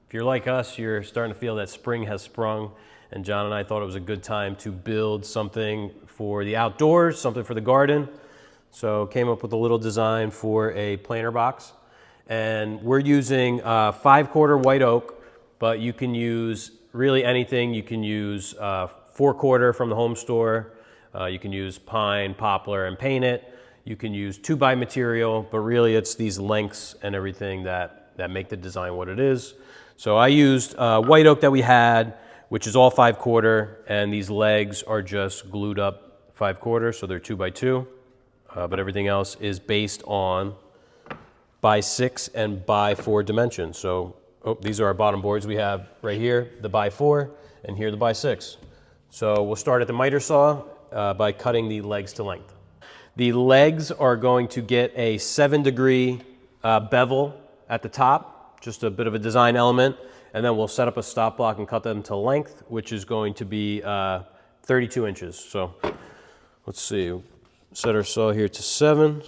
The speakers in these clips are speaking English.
If you're like us, you're starting to feel that spring has sprung, and John and I thought it was a good time to build something for the outdoors, something for the garden. So came up with a little design for a planter box. And we're using 5/4 white oak, but you can use really anything. You can use 4/4 from the home store. You can use pine, poplar, and paint it. You can use 2x material, but really it's these lengths and everything that make the design what it is. So I used white oak that we had, which is all 5/4, and these legs are just glued up 5/4, so they're 2x2. But everything else is based on by 6 and by 4 dimensions. So these are our bottom boards we have right here, the by 4, and here the by 6. So we'll start at the miter saw by cutting the legs to length. The legs are going to get a 7-degree bevel at the top, just a bit of a design element, and then we'll set up a stop block and cut them to length, which is going to be 32 inches. So let's see, set our saw here to 7.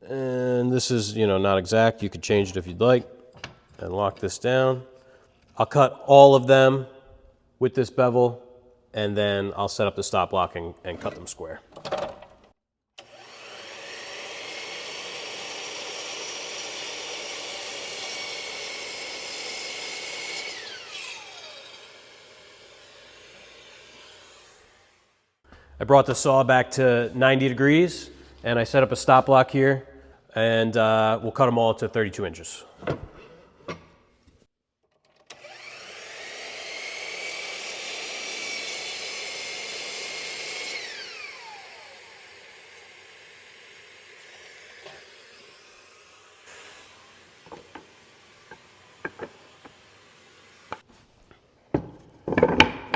And this is, not exact. You could change it if you'd like and lock this down. I'll cut all of them with this bevel, and then I'll set up the stop block and cut them square. I brought the saw back to 90 degrees, and I set up a stop block here, and we'll cut them all to 32 inches.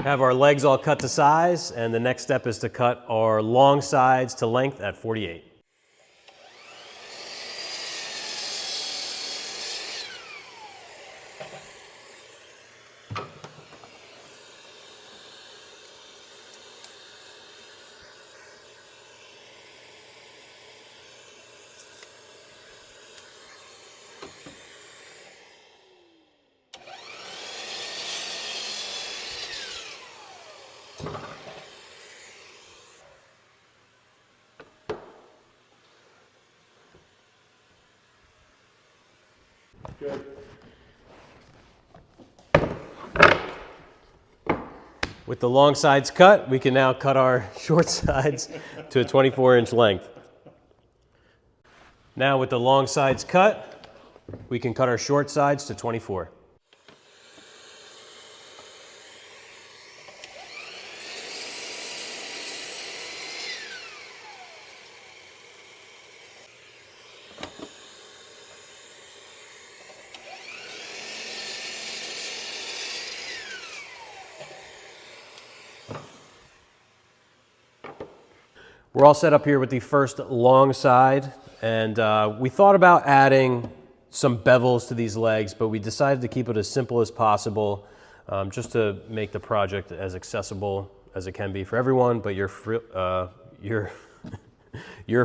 Have our legs all cut to size, and the next step is to cut our long sides to length at 48. Good. With the long sides cut, we can now cut our short sides to a 24-inch length. Now with the long sides cut, we can cut our short sides to 24. We're all set up here with the first long side, and we thought about adding some bevels to these legs, but we decided to keep it as simple as possible, just to make the project as accessible as it can be for everyone. But you're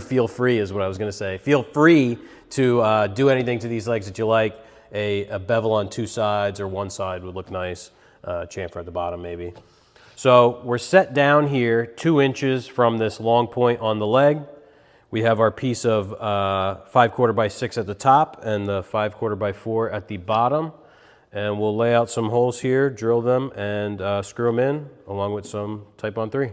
feel free is what I was going to say. Feel free to do anything to these legs that you like. A bevel on 2 sides or 1 side would look nice. Chamfer at the bottom maybe. So we're set down here 2 inches from this long point on the leg. We have our piece of 5/4 by 6 at the top and the 5/4 by 4 at the bottom. And we'll lay out some holes here, drill them, and screw them in along with some Type on 3.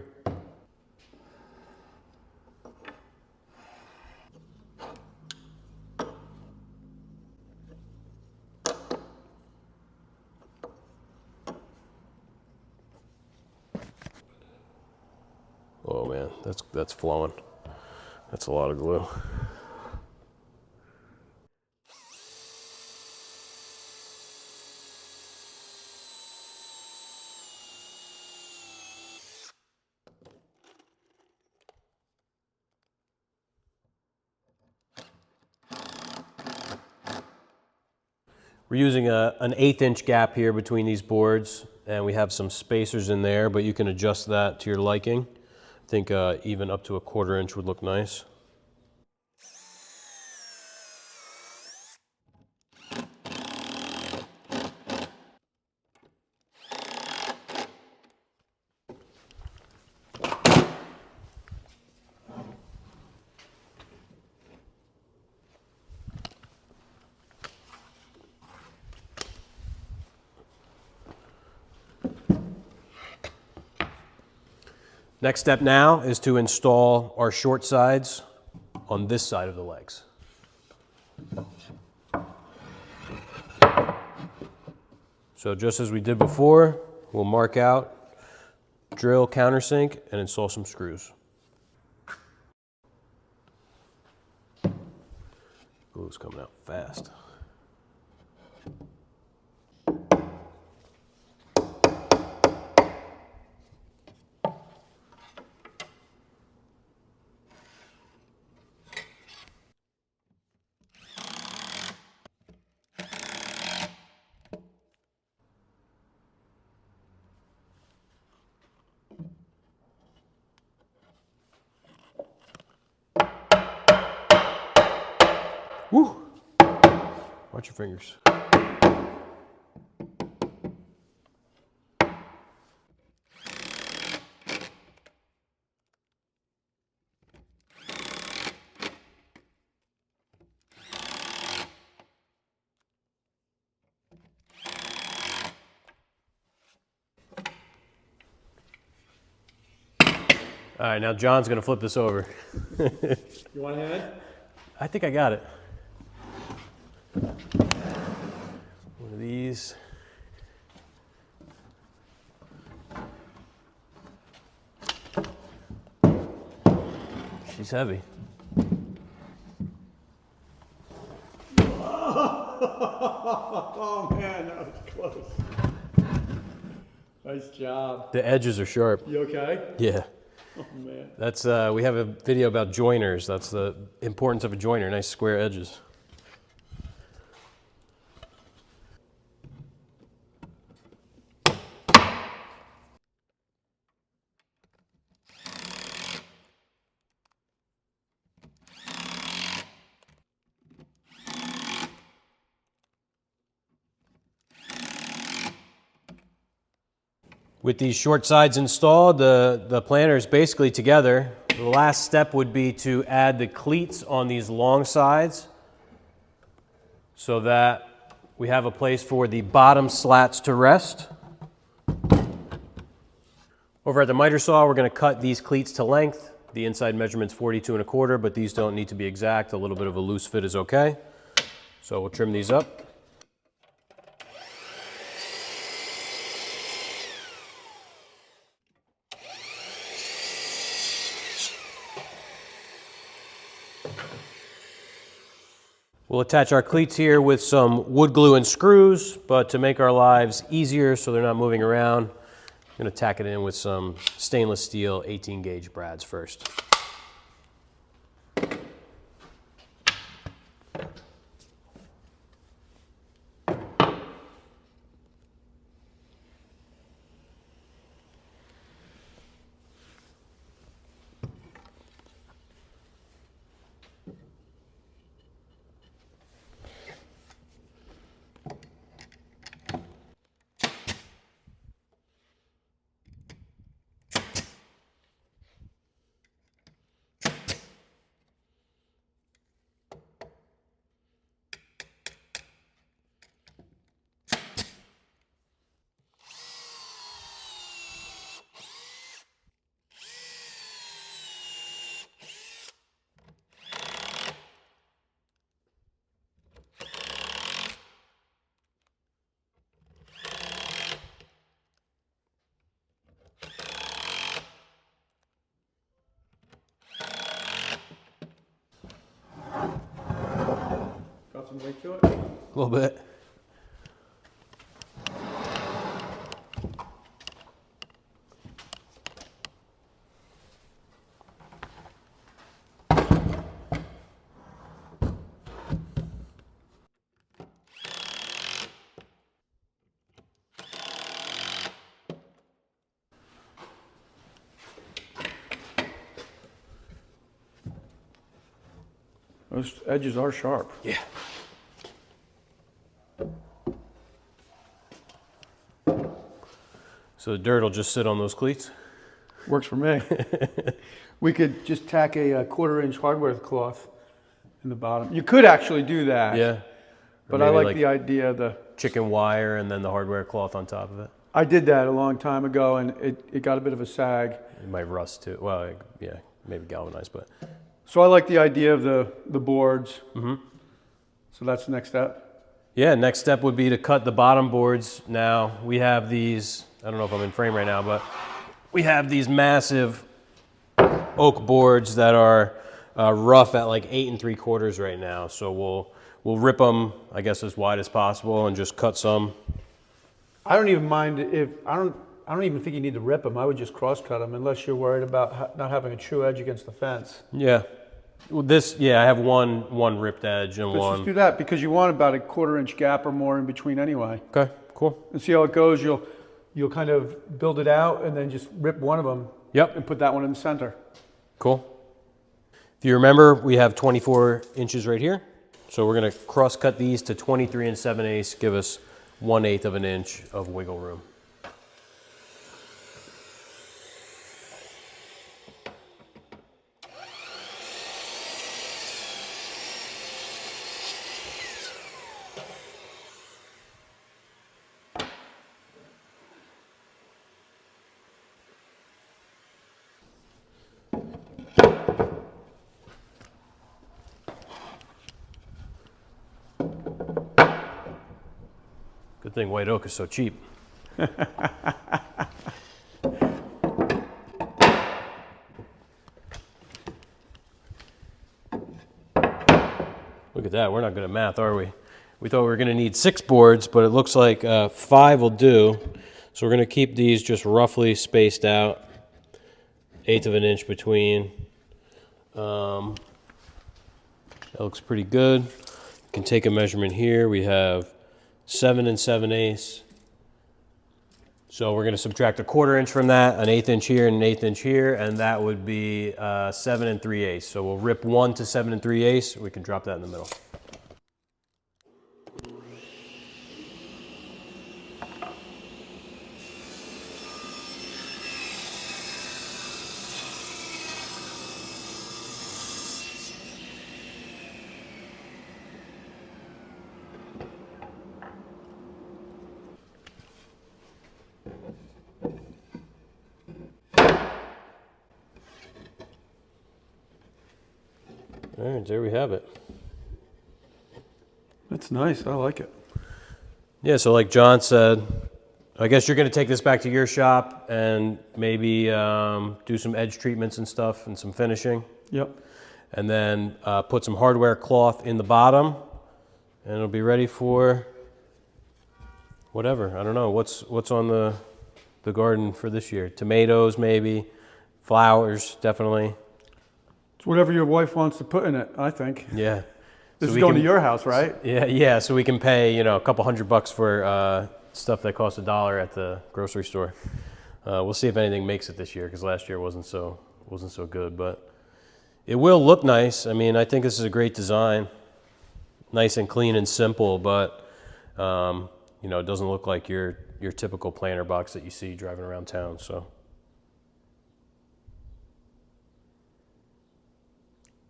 Oh man, that's flowing. That's a lot of glue. We're using an 1/8 inch gap here between these boards, and we have some spacers in there, but you can adjust that to your liking. I think even up to a 1/4 inch would look nice. Next step now is to install our short sides on this side of the legs. So just as we did before, we'll mark out, drill, countersink, and install some screws. Ooh, it's coming out fast. Woo! Watch your fingers. All right, now John's gonna flip this over. You want a hand? I think I got it. One of these. She's heavy. Oh man, that was close. Nice job. The edges are sharp. You okay? Yeah. Oh man. That's we have a video about joiners. That's the importance of a joiner, nice square edges. With these short sides installed, the planter is basically together. The last step would be to add the cleats on these long sides so that we have a place for the bottom slats to rest. Over at the miter saw, we're going to cut these cleats to length. The inside measurement's 42 1/4, but these don't need to be exact. A little bit of a loose fit is okay. So we'll trim these up. We'll attach our cleats here with some wood glue and screws, but to make our lives easier so they're not moving around, I'm going to tack it in with some stainless steel 18 gauge brads first. Got some weight to it? A little bit. Those edges are sharp. Yeah. So the dirt will just sit on those cleats? Works for me. We could just tack a 1/4 inch hardware cloth in the bottom. You could actually do that. Yeah. But I like the idea of the... chicken wire and then the hardware cloth on top of it. I did that a long time ago, and it got a bit of a sag. It might rust too. Well, yeah, maybe galvanized, but. So I like the idea of the boards. So that's the next step. Yeah, next step would be to cut the bottom boards. Now, we have these, I don't know if I'm in frame right now, but we have these massive oak boards that are rough at like 8 3/4 right now. So we'll rip them, I guess, as wide as possible and just cut some. I don't even mind if, I don't even think you need to rip them. I would just cross cut them unless you're worried about not having a true edge against the fence. Yeah. Well, I have one ripped edge and Let's one. just do that because you want about a 1/4 inch gap or more in between anyway. Okay, cool. And see how it goes. You'll kind of build it out and then just rip one of them. Yep. And put that one in the center. Cool. If you remember, we have 24 inches right here. So we're gonna cross cut these to 23 7/8, give us 1/8 of an inch of wiggle room. Good thing white oak is so cheap. Look at that, we're not good at math, are we? We thought we were gonna need 6 boards, but it looks like 5 will do. So we're gonna keep these just roughly spaced out, 1/8 of an inch between. That looks pretty good. You can take a measurement here. We have 7 7/8. So we're going to subtract a 1/4 inch from that, an 1/8 inch here and an 1/8 inch here, and that would be 7 3/8. So we'll rip 1 to 7 3/8. We can drop that in the middle. All right, there we have it. That's nice. I like it. Yeah, so like John said, I guess you're going to take this back to your shop and maybe do some edge treatments and stuff and some finishing. Yep. And then put some hardware cloth in the bottom, and it'll be ready for whatever. I don't know. What's on the garden for this year? Tomatoes, maybe. Flowers, definitely. It's whatever your wife wants to put in it, I think. Yeah. This So is going to your house, right? Yeah. So we can pay, a couple $100 for stuff that costs $1 at the grocery store. We'll see if anything makes it this year, because last year wasn't so good, but it will look nice. I mean, I think this is a great design, nice and clean and simple, but it doesn't look like your typical planter box that you see driving around town. So.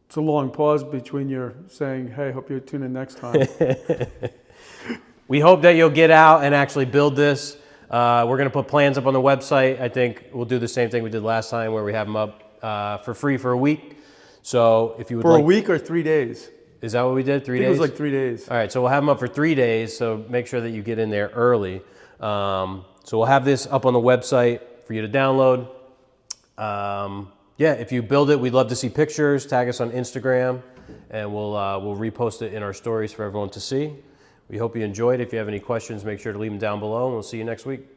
It's a long pause between your saying, hey, hope you tune in next time. We hope that you'll get out and actually build this. We're going to put plans up on the website. I think we'll do the same thing we did last time, where we have them up for free for a week. So if you would For a week or 3 days? Is that what we did? 3 days? I think it was like 3 days. All right, so we'll have them up for 3 days, so make sure that you get in there early. So we'll have this up on the website for you to download. Yeah, if you build it, we'd love to see pictures. Tag us on Instagram, and we'll repost it in our stories for everyone to see. We hope you enjoyed. If you have any questions, make sure to leave them down below, and we'll see you next week.